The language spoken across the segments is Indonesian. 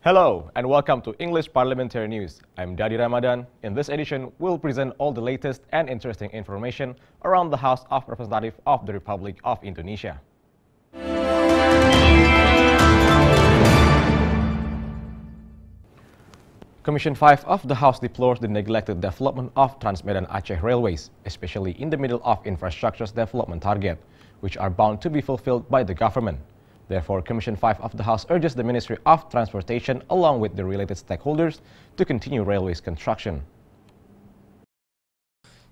Hello and welcome to English Parliamentary News. I'm Dadi Ramadan. In this edition, we'll present all the latest and interesting information around the House of Representatives of the Republic of Indonesia. Commission 5 of the House deplores the neglected development of Trans-Medan Aceh railways, especially in the middle of infrastructure development target, which are bound to be fulfilled by the government. Therefore, Commission 5 of the House urges the Ministry of Transportation, along with the related stakeholders, to continue railways construction.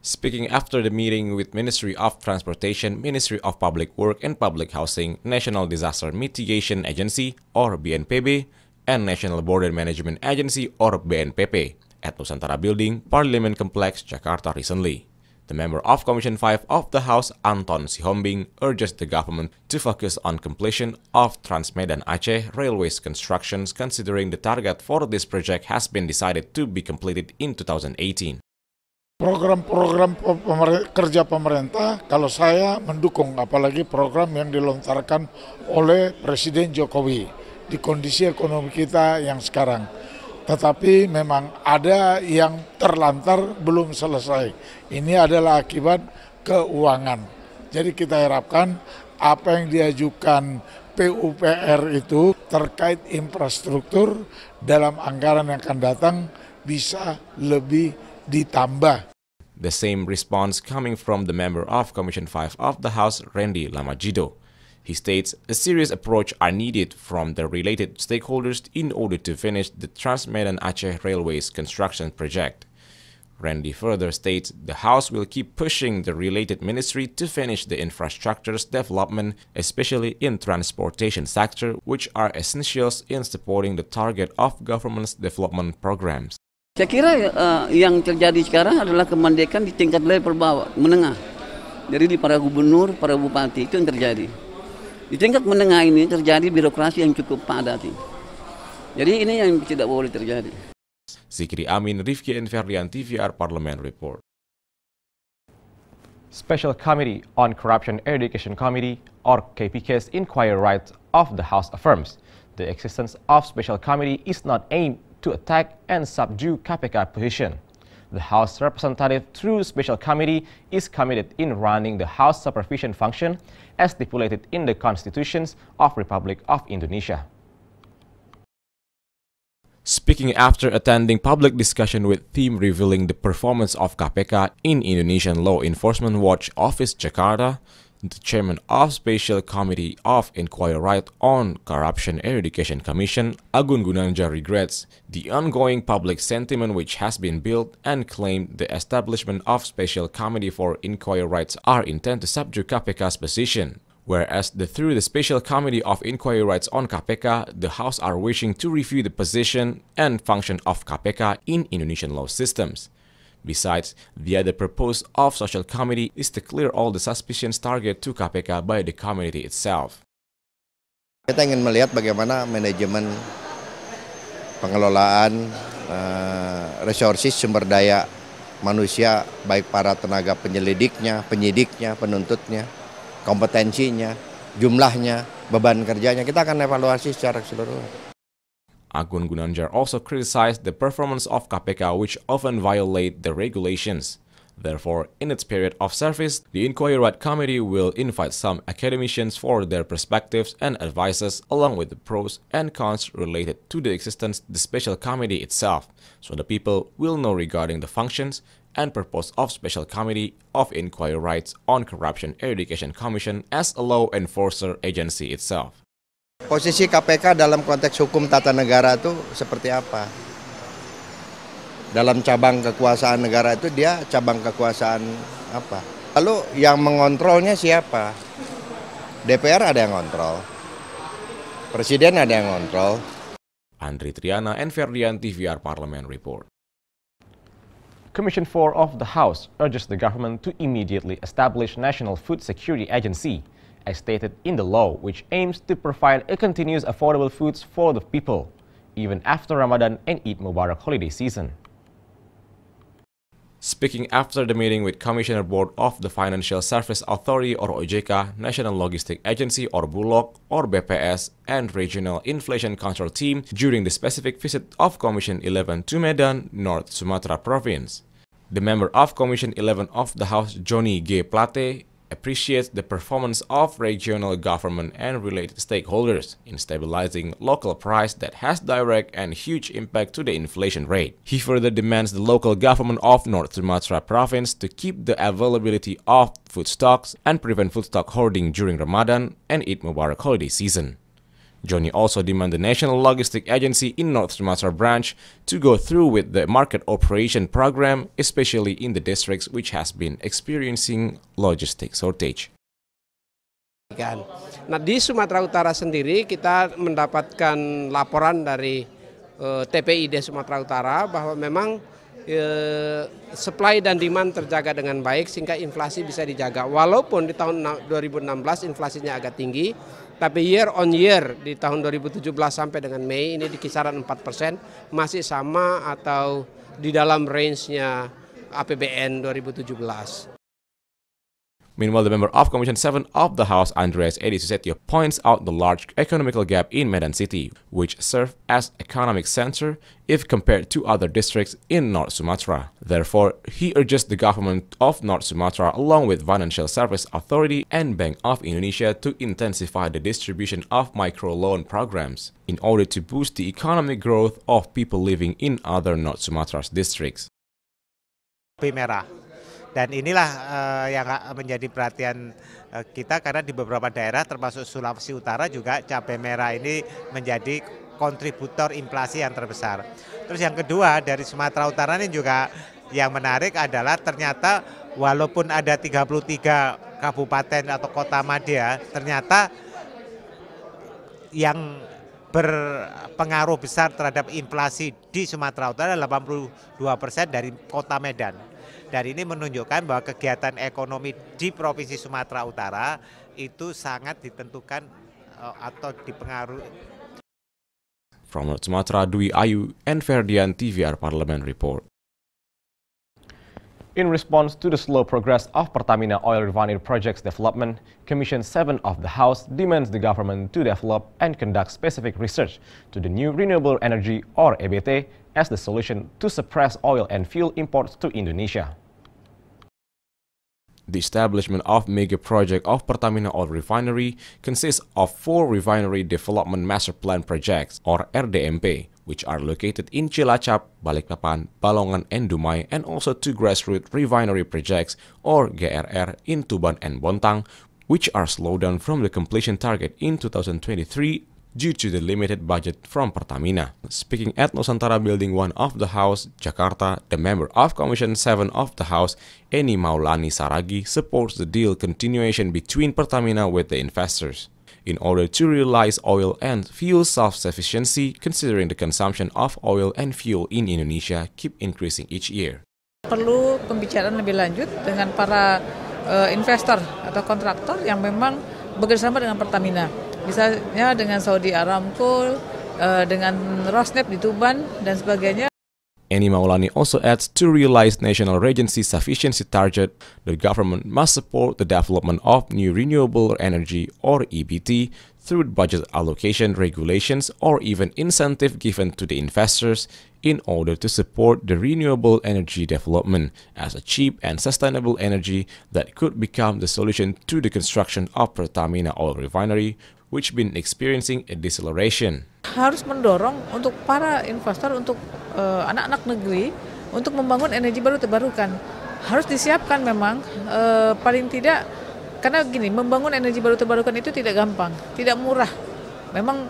Speaking after the meeting with Ministry of Transportation, Ministry of Public Work and Public Housing, National Disaster Mitigation Agency or BNPB, and National Border Management Agency or BNPP at Nusantara Building, Parliament Complex, Jakarta recently. The member of Commission 5 of the House, ANTHON SIHOMBING, urges the government to focus on completion of Trans-Medan Aceh railways constructions, considering the target for this project has been decided to be completed in 2018. Program-program kerja pemerintah, kalau saya mendukung, apalagi program yang dilontarkan oleh Presiden Jokowi di kondisi ekonomi kita yang sekarang. Tetapi memang ada yang terlantar belum selesai. Ini adalah akibat keuangan. Jadi kita harapkan apa yang diajukan PUPR itu terkait infrastruktur dalam anggaran yang akan datang bisa lebih ditambah. The same response coming from the member of Commission 5 of the House, RENDY LAMADJIDO. He states a serious approach are needed from the related stakeholders in order to finish the Trans-Medan Aceh Railways construction project. RENDY further states the House will keep pushing the related ministry to finish the infrastructure's development, especially in transportation sector, which are essentials in supporting the target of government's development programs. Saya kira yang terjadi sekarang adalah kemandekan di tingkat level bawah, menengah. Jadi di para gubernur, para bupati itu yang terjadi. Di tingkat menengah ini terjadi birokrasi yang cukup padat. Jadi ini yang tidak boleh terjadi. Zikri Amin, Rifki and Ferdian, Dpr Parlemen Report. Special Committee on Corruption Eradication Committee or KPK's inquiry rights of the House affirms the existence of Special Committee is not aimed to attack and subdue KPK position. The House representative through Special Committee is committed in running the House supervision function as stipulated in the Constitutions of Republic of Indonesia. Speaking after attending public discussion with theme revealing the performance of KPK in Indonesian Law Enforcement Watch Office Jakarta, the chairman of Special Committee of Inquiry Right on Corruption Eradication Commission, AGUN GUNANDJAR, regrets the ongoing public sentiment which has been built and claimed the establishment of Special Committee for Inquiry Rights are intended to subdue KPK's position. Whereas through the Special Committee of Inquiry Rights on KPK, the House are wishing to review the position and function of KPK in Indonesian law systems. Besides, the other purpose of Social Committee is to clear all the suspicions targeted to KPK by the committee itself. Kita ingin melihat bagaimana manajemen pengelolaan resources sumber daya manusia, baik para tenaga penyelidiknya, penyidiknya, penuntutnya, kompetensinya, jumlahnya, beban kerjanya. Kita akan evaluasi secara keseluruhan. AGUN GUNANDJAR also criticized the performance of KPK, which often violate the regulations. Therefore, in its period of service, the Inquiry Right Committee will invite some academicians for their perspectives and advices, along with the pros and cons related to the existence of the Special Committee itself, so the people will know regarding the functions and purpose of Special Committee of Inquiry Rights on Corruption Eradication Commission as a law enforcer agency itself. Posisi KPK dalam konteks hukum tata negara itu seperti apa? Dalam cabang kekuasaan negara itu dia cabang kekuasaan apa? Lalu yang mengontrolnya siapa? DPR ada yang kontrol, Presiden ada yang kontrol. Andri Triana and Ferdian, Dpr Parlemen Report. Commission 4 of the House urges the government to immediately establish National Food Security Agency, as stated in the law, which aims to provide a continuous affordable foods for the people, even after Ramadan and Eid Mubarak holiday season. Speaking after the meeting with Commissioner Board of the Financial Service Authority or OJK, National Logistic Agency or Bulog or BPS, and Regional Inflation Control Team during the specific visit of Commission 11 to Medan, North Sumatra Province. The member of Commission 11 of the House, Johnny G. Plate, appreciates the performance of regional government and related stakeholders in stabilizing local price that has direct and huge impact to the inflation rate. He further demands the local government of North Sumatra Province to keep the availability of food stocks and prevent food stock hoarding during Ramadan and Eid Mubarak holiday season. Johnny also demanded the National Logistic Agency in North Sumatra branch to go through with the market operation program, especially in the districts which has been experiencing logistic shortage. Nah, di Sumatera Utara sendiri kita mendapatkan laporan dari TPID Sumatera Utara bahwa memang supply dan demand terjaga dengan baik sehingga inflasi bisa dijaga. Walaupun di tahun 2016 inflasinya agak tinggi, tapi year on year di tahun 2017 sampai dengan Mei ini di kisaran 4%, masih sama atau di dalam range-nya APBN 2017. Meanwhile, the member of Commission 7 of the House, Andreas Edi Susetio, points out the large economical gap in Medan City, which serves as economic center if compared to other districts in North Sumatra. Therefore, he urges the government of North Sumatra along with Financial Service Authority and Bank of Indonesia to intensify the distribution of microloan programs in order to boost the economic growth of people living in other North Sumatra's districts. Merah. Dan inilah yang menjadi perhatian kita karena di beberapa daerah termasuk Sulawesi Utara juga cabai merah ini menjadi kontributor inflasi yang terbesar. Terus yang kedua dari Sumatera Utara ini juga yang menarik adalah ternyata walaupun ada 33 kabupaten atau kota madya, ternyata yang berpengaruh besar terhadap inflasi di Sumatera Utara 82% dari kota Medan. Dan ini menunjukkan bahwa kegiatan ekonomi di Provinsi Sumatera Utara itu sangat ditentukan atau dipengaruhi. From North Sumatra, Dwi Ayu and Ferdian TVR Parlemen report. In response to the slow progress of Pertamina Oil Refinery Project's development, Commission 7 of the House demands the government to develop and conduct specific research to the new renewable energy or EBT as the solution to suppress oil and fuel imports to Indonesia. The establishment of mega project of Pertamina Oil Refinery consists of 4 refinery development master plan projects or RDMP, which are located in Cilacap, Balikpapan, Balongan, and Dumai, and also 2 grassroots refinery projects or GRR in Tuban and Bontang, which are slowed down from the completion target in 2023 due to the limited budget from Pertamina. Speaking at Nusantara Building 1 of the House, Jakarta, the member of Commission 7 of the House, Eni Maulani Saragi, supports the deal continuation between Pertamina with the investors in order to realize oil and fuel self-sufficiency, considering the consumption of oil and fuel in Indonesia keep increasing each year. Perlu pembicaraan lebih lanjut dengan para investor atau kontraktor yang memang bekerjasama dengan Pertamina. Misalnya dengan Saudi Aramco, dengan Rosneft di Tuban, dan sebagainya. Eni Maulani also adds to realize national regency sufficiency target, the government must support the development of new renewable energy or EBT through budget allocation regulations or even incentive given to the investors in order to support the renewable energy development as a cheap and sustainable energy that could become the solution to the construction of Pertamina Oil Refinery, which been experiencing a deceleration. Harus mendorong untuk para investor, untuk anak-anak negeri, untuk membangun energi baru terbarukan. Harus disiapkan memang, paling tidak, karena gini, membangun energi baru terbarukan itu tidak gampang, tidak murah. Memang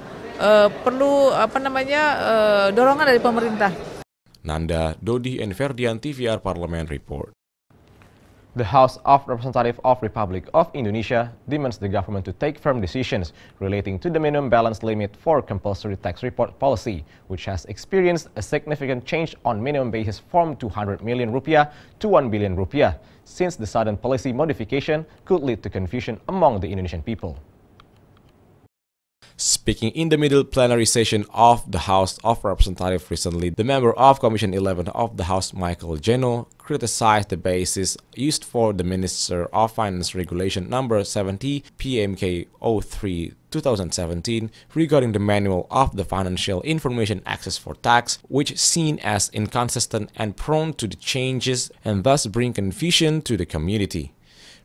perlu dorongan dari pemerintah. Nanda, Dodi, and Ferdian TVR Parlemen report. The House of Representatives of Republic of Indonesia demands the government to take firm decisions relating to the minimum balance limit for compulsory tax report policy, which has experienced a significant change on minimum basis from 200 million rupiah to 1 billion rupiah, since the sudden policy modification could lead to confusion among the Indonesian people. Speaking in the middle plenary session of the House of Representatives recently, the member of Commission 11 of the House, Michael Geno, criticized the basis used for the Minister of Finance Regulation number 70 PMK 03/2017 regarding the manual of the Financial Information Access for Tax, which seen as inconsistent and prone to the changes and thus bring confusion to the community.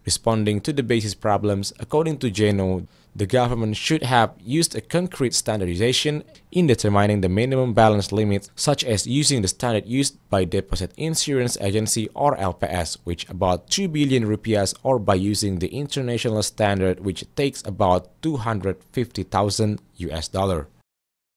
Responding to the basis problems, according to Geno, the government should have used a concrete standardization in determining the minimum balance limits, such as using the standard used by Deposit Insurance Agency or LPS, which about 2 billion rupiah, or by using the international standard, which takes about 250,000 US dollar.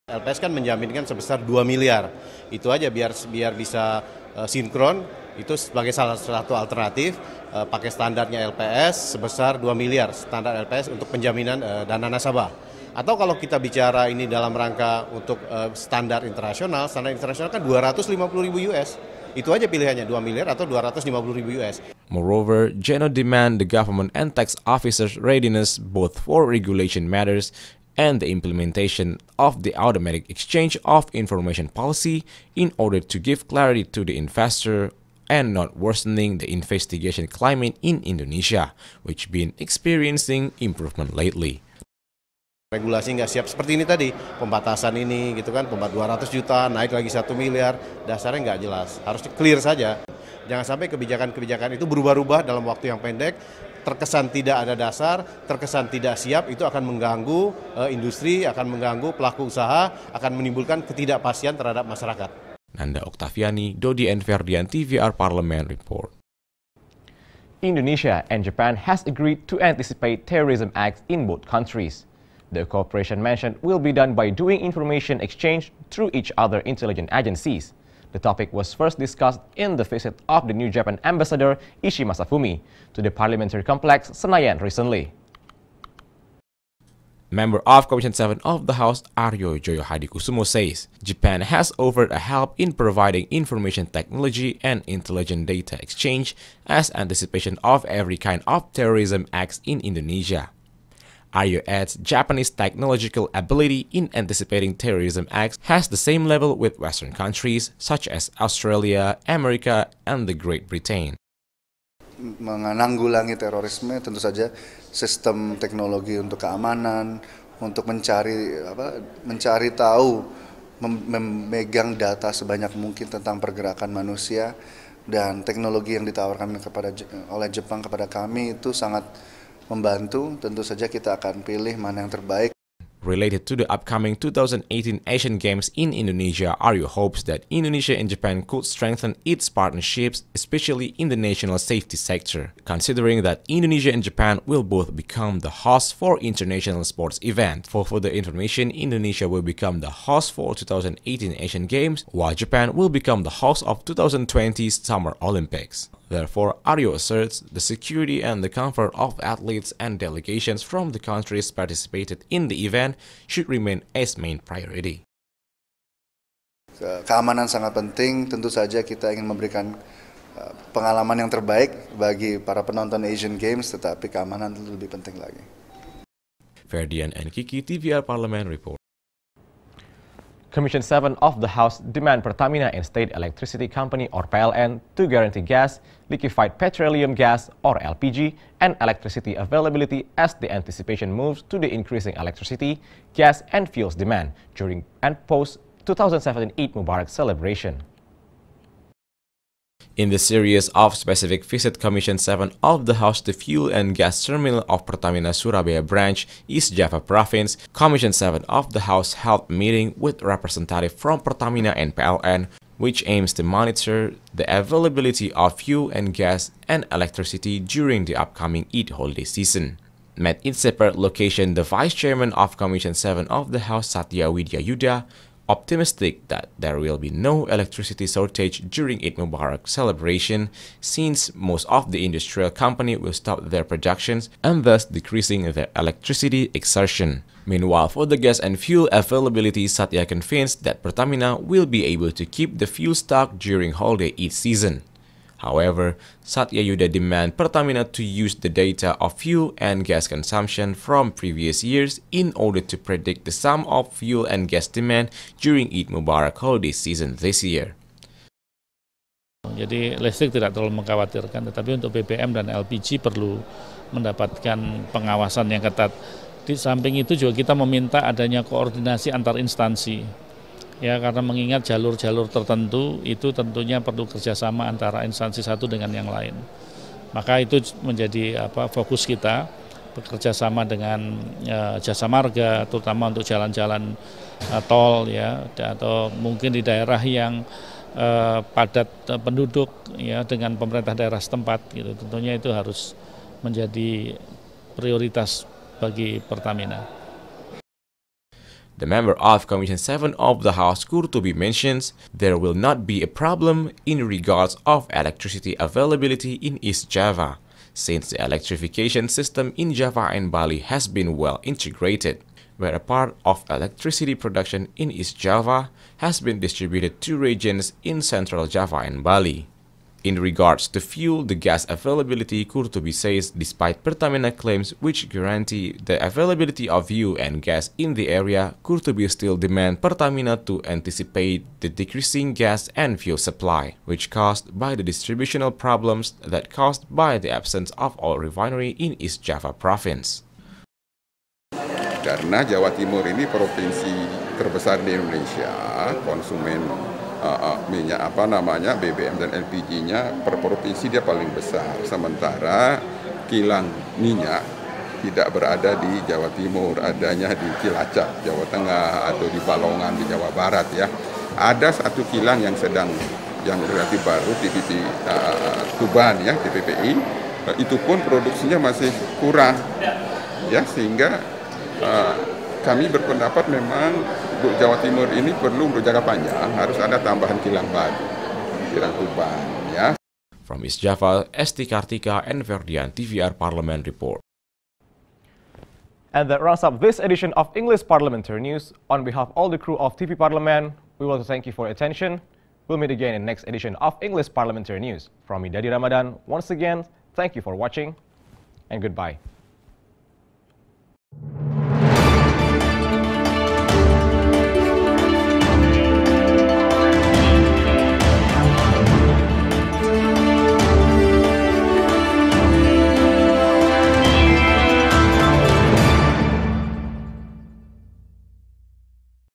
LPS kan menjaminkan sebesar 2 miliar. Itu aja biar bisa sinkron. Itu sebagai salah satu alternatif pakai standarnya LPS sebesar 2 miliar standar LPS untuk penjaminan dana nasabah. Atau kalau kita bicara ini dalam rangka untuk standar internasional kan 250.000 US. Itu aja pilihannya, 2 miliar atau 250.000 US. Moreover, Geno demand the government and tax officers' readiness both for regulation matters and the implementation of the automatic exchange of information policy in order to give clarity to the investor and not worsening the investigation climate in Indonesia, which been experiencing improvement lately. Regulasi nggak siap seperti ini tadi, pembatasan ini gitu kan, 200 juta, naik lagi 1 miliar, dasarnya nggak jelas, harus clear saja. Jangan sampai kebijakan-kebijakan itu berubah-ubah dalam waktu yang pendek, terkesan tidak ada dasar, terkesan tidak siap, itu akan mengganggu industri, akan mengganggu pelaku usaha, akan menimbulkan ketidakpastian terhadap masyarakat. Nanda Oktaviani, Dodi and Ferdian, Dpr Parlemen report. Indonesia and Japan has agreed to anticipate terrorism acts in both countries. The cooperation mentioned will be done by doing information exchange through each other intelligence agencies. The topic was first discussed in the visit of the new Japan ambassador Ishii Masafumi to the parliamentary complex Senayan recently. Member of Commission 7 of the House, Aryo Joyo Hadikusumo, says Japan has offered a help in providing information technology and intelligent data exchange as anticipation of every kind of terrorism acts in Indonesia. Aryo adds Japanese technological ability in anticipating terrorism acts has the same level with Western countries such as Australia, America, and the Great Britain. Menanggulangi terorisme tentu saja sistem teknologi untuk keamanan, untuk mencari tahu, memegang data sebanyak mungkin tentang pergerakan manusia, dan teknologi yang ditawarkan oleh Jepang kepada kami itu sangat membantu. Tentu saja kita akan pilih mana yang terbaik. Related to the upcoming 2018 Asian Games in Indonesia, Aryo hopes that Indonesia and Japan could strengthen its partnerships, especially in the national safety sector, considering that Indonesia and Japan will both become the host for international sports events. For further information, Indonesia will become the host for 2018 Asian Games, while Japan will become the host of 2020 Summer Olympics. Therefore, Aryo asserts the security and the comfort of athletes and delegations from the countries participated in the event should remain as main priority. Keamanan sangat penting, tentu saja kita ingin memberikan pengalaman yang terbaik bagi para penonton Asian Games, tetapi keamanan lebih penting lagi. Ferdian and Kiki, Dpr Parlemen report. Commission 7 of the House demand Pertamina and State Electricity Company or PLN to guarantee gas, liquefied petroleum gas or LPG, and electricity availability as the anticipation moves to the increasing electricity, gas, and fuels demand during and post-2017 Eid Mubarak celebration. In the series of specific visit, Commission 7 of the House to Fuel and Gas Terminal of Pertamina Surabaya Branch, East Java Province, Commission 7 of the House held meeting with representatives from Pertamina and PLN, which aims to monitor the availability of fuel and gas and electricity during the upcoming Eid holiday season. Met in separate location, the Vice Chairman of Commission 7 of the House, Satya Widya Yuda, optimistic that there will be no electricity shortage during Eid Mubarak celebration, since most of the industrial company will stop their productions and thus decreasing their electricity exertion. Meanwhile, for the gas and fuel availability, Satya convinced that Pertamina will be able to keep the fuel stock during holiday Eid season. However, Satya Yuda demand Pertamina to use the data of fuel and gas consumption from previous years in order to predict the sum of fuel and gas demand during Eid Mubarak holiday season this year. Jadi listrik tidak terlalu mengkhawatirkan, tetapi untuk BBM dan LPG perlu mendapatkan pengawasan yang ketat. Di samping itu juga kita meminta adanya koordinasi antar instansi. Ya, karena mengingat jalur-jalur tertentu itu tentunya perlu kerjasama antara instansi satu dengan yang lain. Maka itu menjadi fokus kita, bekerja sama dengan jasa marga, terutama untuk jalan-jalan tol ya, atau mungkin di daerah yang padat penduduk ya, dengan pemerintah daerah setempat gitu. Tentunya itu harus menjadi prioritas bagi Pertamina. The member of Commission 7 of the House, Kurtubi, mentions there will not be a problem in regards of electricity availability in East Java, since the electrification system in Java and Bali has been well integrated, where a part of electricity production in East Java has been distributed to regions in Central Java and Bali. In regards to fuel, the gas availability, Kurtubi says, despite Pertamina claims which guarantee the availability of fuel and gas in the area, Kurtubi still demand Pertamina to anticipate the decreasing gas and fuel supply, which caused by the distributional problems that caused by the absence of oil refinery in East Java province. Karena Jawa Timur ini provinsi terbesar di Indonesia, konsumen minyak BBM dan LPG-nya per provinsi dia paling besar. Sementara kilang minyak tidak berada di Jawa Timur, adanya di Cilacap, Jawa Tengah, atau di Balongan di Jawa Barat ya. Ada satu kilang yang relatif baru, TPP Tuban ya, TPPI. Itu pun produksinya masih kurang ya, sehingga kami berpendapat memang Jawa Timur ini perlu untuk jangka panjang harus ada tambahan kilang baru, kilang Tuban ya. From East Java, Esti Kartika and Ferdian, Dpr Parlemen report. And that rounds up this edition of English Parliamentary News. On behalf of all the crew of TV Parlemen, we want to thank you for your attention. We'll meet again in next edition of English Parliamentary News. From me, Dadi Ramadan, once again, thank you for watching and goodbye.